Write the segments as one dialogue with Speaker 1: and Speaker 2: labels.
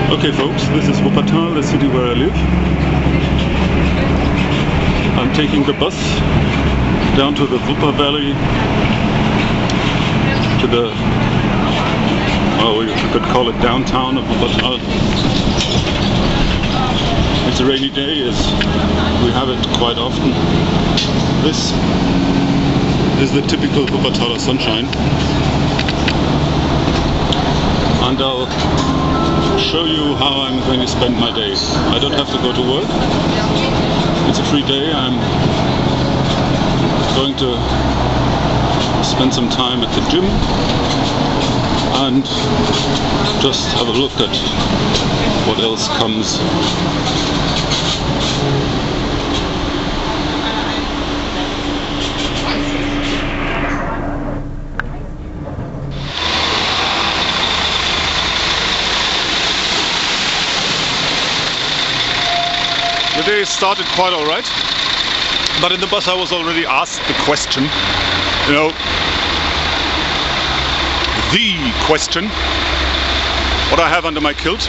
Speaker 1: Okay folks, this is Wuppertal, the city where I live. I'm taking the bus down to the Wupper Valley, to the, well, you could call it downtown of Wuppertal. It's a rainy day, as we have it quite often. This is the typical Wuppertaler sunshine. And I'll show you how I'm going to spend my day. I don't have to go to work. It's a free day. I'm going to spend some time at the gym and just have a look at what else comes. The day started quite alright, but in the bus I was already asked the question, you know, the question, what I have under my kilt.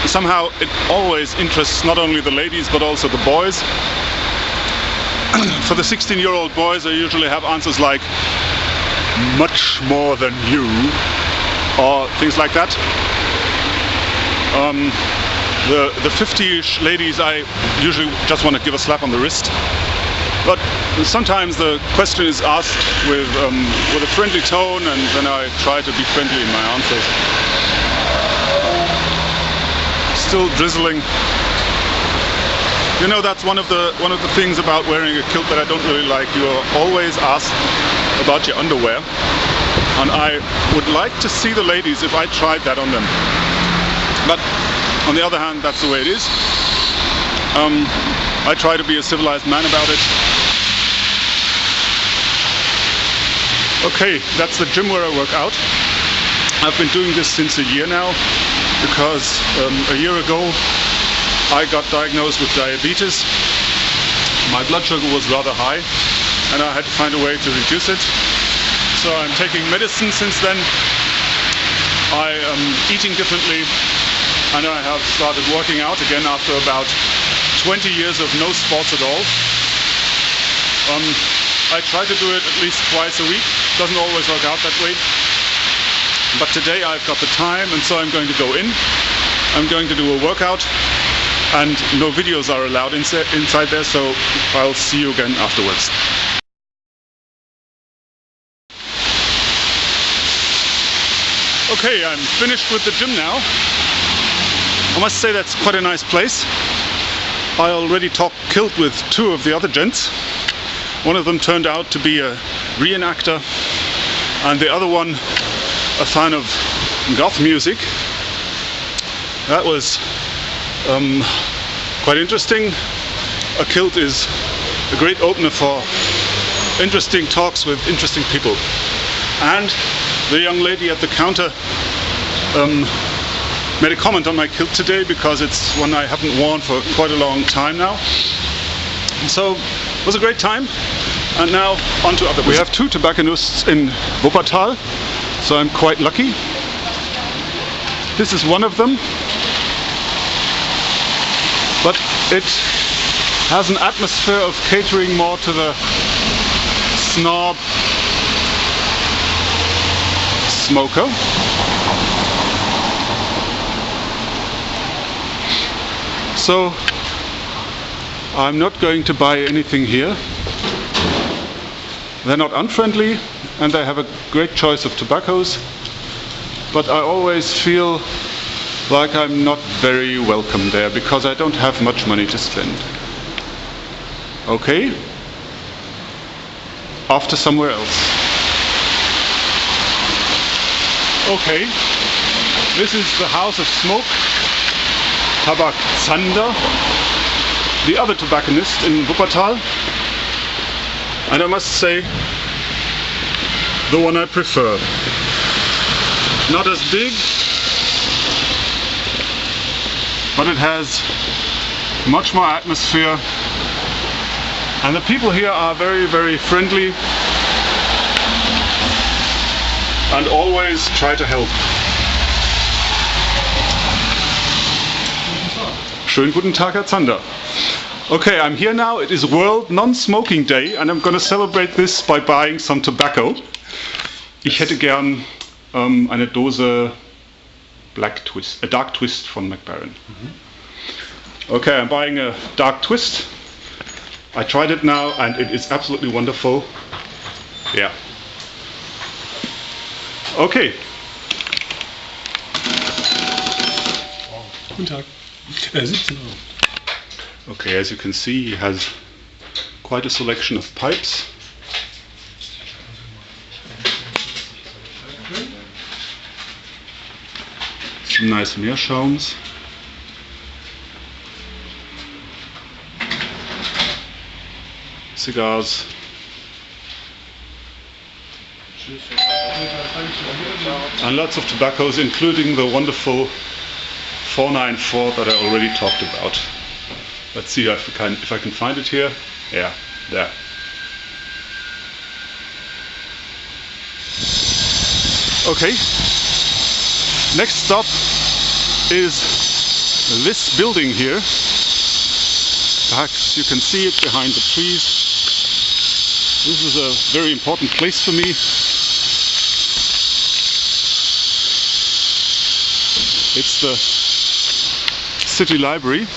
Speaker 1: Somehow it always interests not only the ladies but also the boys. For the 16-year-old boys I usually have answers like, much more than you, or things like that. The 50-ish ladies, I usually just want to give a slap on the wrist. But sometimes the question is asked with a friendly tone, and then I try to be friendly in my answers. Still drizzling. You know, that's one of the things about wearing a kilt that I don't really like. You are always asked about your underwear, and I would like to see the ladies if I tried that on them. But on the other hand, that's the way it is. I try to be a civilized man about it. Okay, that's the gym where I work out. I've been doing this since a year now, because a year ago I got diagnosed with diabetes. My blood sugar was rather high and I had to find a way to reduce it. So I'm taking medicine since then. I am eating differently. And I have started working out again after about 20 years of no sports at all. I try to do it at least twice a week. Doesn't always work out that way. But today I've got the time, and so I'm going to go in. I'm going to do a workout, and no videos are allowed inside there, so I'll see you again afterwards. Okay, I'm finished with the gym now. I must say that's quite a nice place. I already talked kilt with two of the other gents. One of them turned out to be a reenactor, and the other one a fan of goth music. That was quite interesting. A kilt is a great opener for interesting talks with interesting people. And the young lady at the counter made a comment on my kilt today, because it's one I haven't worn for quite a long time now. So it was a great time, and now on to other. We have two tobacconists in Wuppertal, so I'm quite lucky. This is one of them, but it has an atmosphere of catering more to the snob smoker. So I'm not going to buy anything here. They're not unfriendly and they have a great choice of tobaccos, but I always feel like I'm not very welcome there because I don't have much money to spend. Okay, off to somewhere else. Okay, this is the House of Smoke, Tabak Zander, the other tobacconist in Wuppertal, and I must say, the one I prefer. Not as big, but it has much more atmosphere, and the people here are very, very friendly and always try to help. Schönen guten Tag, Herr Zander. Okay, I'm here now. It is World Non-Smoking Day and I'm going to celebrate this by buying some tobacco. Ich hätte gern eine Dose Black Twist, a Dark Twist von McBaron. Okay, I'm buying a Dark Twist. I tried it now and it is absolutely wonderful. Yeah. Okay.
Speaker 2: Guten Tag. 17 Euro.
Speaker 1: Okay, as you can see, he has quite a selection of pipes. Some nice Meerschaums. Cigars. And lots of tobaccos, including the wonderful 494 that I already talked about. Let's see if I can find it here. Yeah, there. Okay. Next stop is this building here. Perhaps you can see it behind the trees. This is a very important place for me. It's the city library.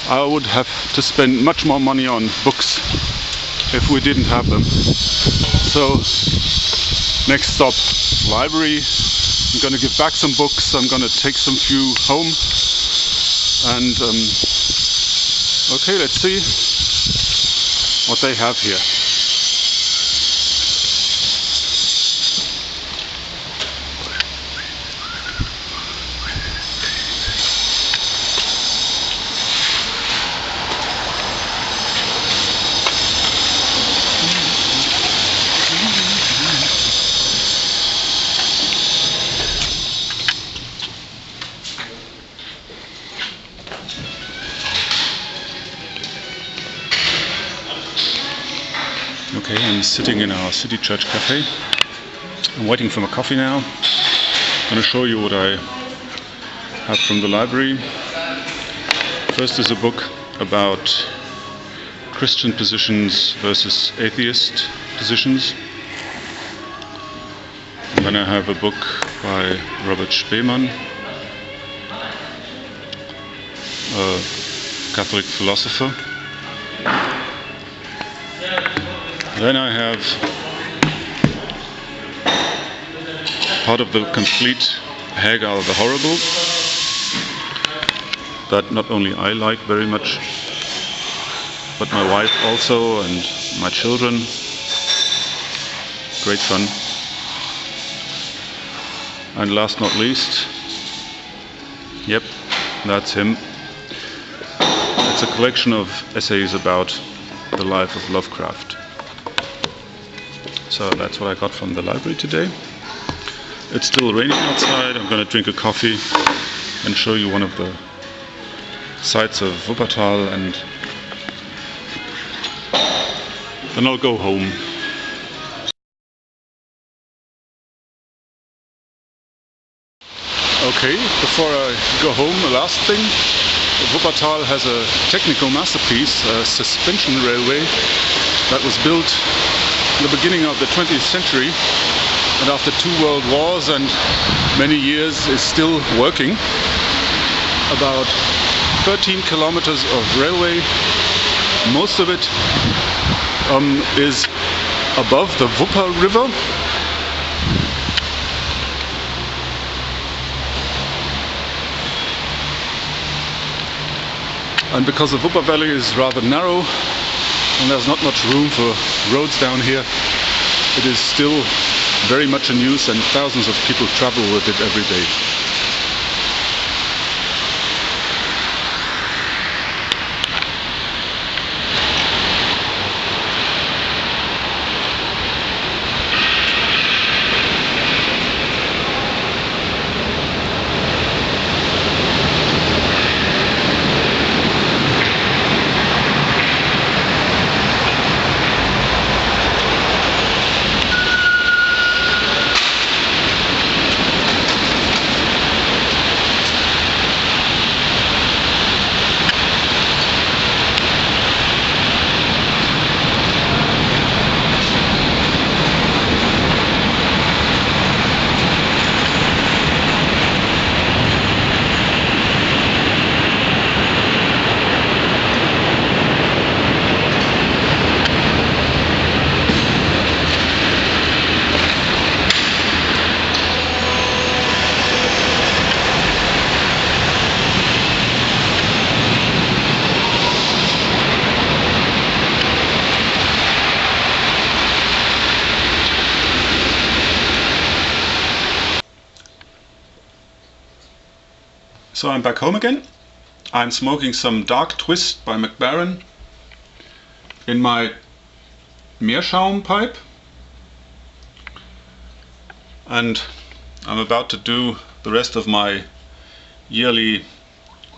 Speaker 1: I would have to spend much more money on books if we didn't have them. So, next stop, library. I'm going to give back some books. I'm going to take some few home. And okay, let's see what they have here. Okay, I'm sitting in our city church cafe. I'm waiting for my coffee now. I'm going to show you what I have from the library. First is a book about Christian positions versus atheist positions. And then I have a book by Robert Spemann, a Catholic philosopher. Then I have part of the complete Hegel the Horrible that not only I like very much, but my wife also and my children. Great fun. And last not least, yep, that's him. It's a collection of essays about the life of Lovecraft. So that's what I got from the library today. It's still raining outside. I'm going to drink a coffee and show you one of the sights of Wuppertal, and then I'll go home. Okay, before I go home, the last thing. Wuppertal has a technical masterpiece, a suspension railway that was built in the beginning of the 20th century, and after 2 world wars and many years is still working. About 13 kilometers of railway. Most of it is above the Wupper River. And because the Wupper Valley is rather narrow and there's not much room for roads down here, it is still very much in use and thousands of people travel with it every day. So I'm back home again. I'm smoking some Dark Twist by McBaron in my Meerschaum pipe, and I'm about to do the rest of my yearly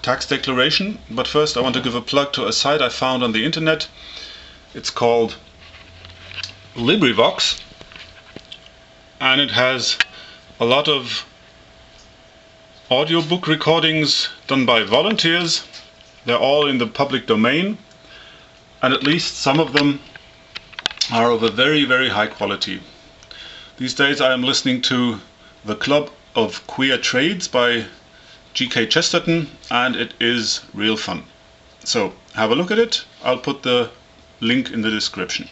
Speaker 1: tax declaration. But first I want to give a plug to a site I found on the internet. It's called LibriVox, and it has a lot of audiobook recordings done by volunteers. They're all in the public domain, and at least some of them are of a very, very high quality. These days I am listening to The Club of Queer Trades by G.K. Chesterton, and it is real fun. So have a look at it. I'll put the link in the description.